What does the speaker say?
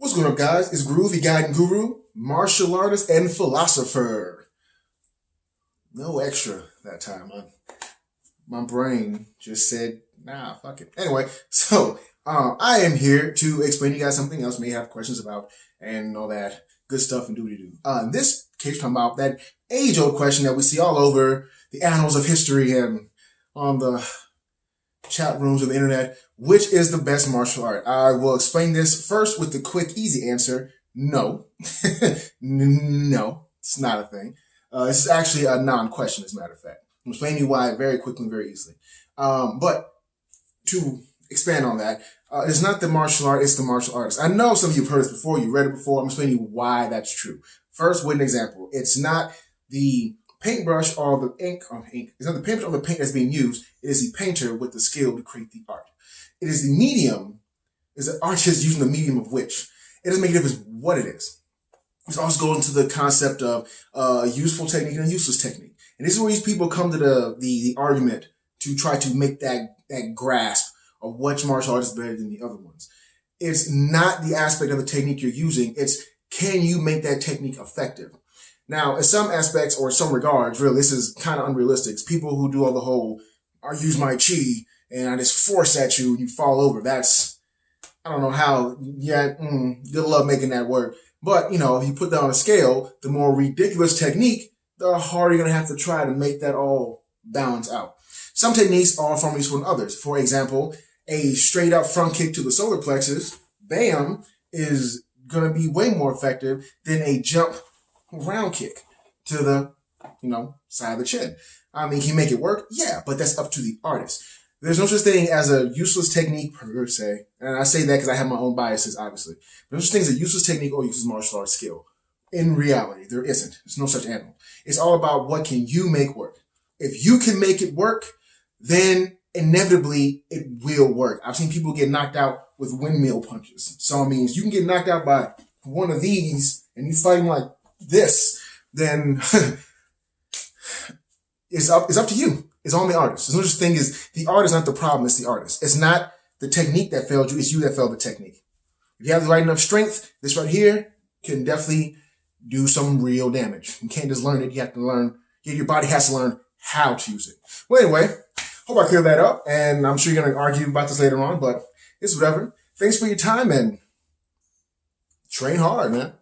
What's going on, guys? It's Groovy Guide and Guru, martial artist and philosopher. No extra that time, huh? My brain just said, nah, fuck it. Anyway, so I am here to explain to you guys something else you may have questions about and all that good stuff and doody-doo. In this case, talking about that age-old question that we see all over the annals of history and on the chat rooms of the internet. Which is the best martial art? I will explain this first with the quick, easy answer. No. No, it's not a thing. This is actually a non-question, as a matter of fact. I'm explaining you why very quickly and very easily. But to expand on that, it's not the martial art, it's the martial artist. I know some of you have heard this before, you read it before. I'm explaining you why that's true. First, with an example. It's not the paintbrush or the ink. It's not the paintbrush or the paint that's being used. It is the painter with the skill to create the art. It is the medium, is the artist using the medium of which. It doesn't make a difference what it is. This also goes into the concept of a useful technique and a useless technique. And this is where these people come to the argument to try to make that grasp of which martial art is better than the other ones. It's not the aspect of the technique you're using. It's can you make that technique effective? Now, in some aspects or some regards, really, this is kind of unrealistic. It's people who do all the whole, I use my chi and I just force at you and you fall over. That's, I don't know how, good luck making that work. But, if you put that on a scale, the more ridiculous technique, the harder you're going to have to try to make that all balance out. Some techniques are far more useful than others. For example, a straight up front kick to the solar plexus, bam, is going to be way more effective than a jump round kick to the, side of the chin. I mean, can you make it work? Yeah, but that's up to the artist. There's no such thing as a useless technique per se. And I say that because I have my own biases, obviously. There's no such thing as a useless technique or useless martial arts skill. In reality, there isn't. There's no such animal. It's all about what can you make work. If you can make it work, then inevitably it will work. I've seen people get knocked out with windmill punches. So it means you can get knocked out by one of these and you fighting like this, then it's up to you. It's on the artist. There's no such thing as the artist, not the problem, it's the artist. It's not the technique that failed you, it's you that failed the technique. If you have the right enough strength, this right here can definitely do some real damage. You can't just learn it, you have to learn, your body has to learn how to use it. Well, anyway, hope I cleared that up, and I'm sure you're going to argue about this later on, but it's whatever. Thanks for your time, and train hard, man.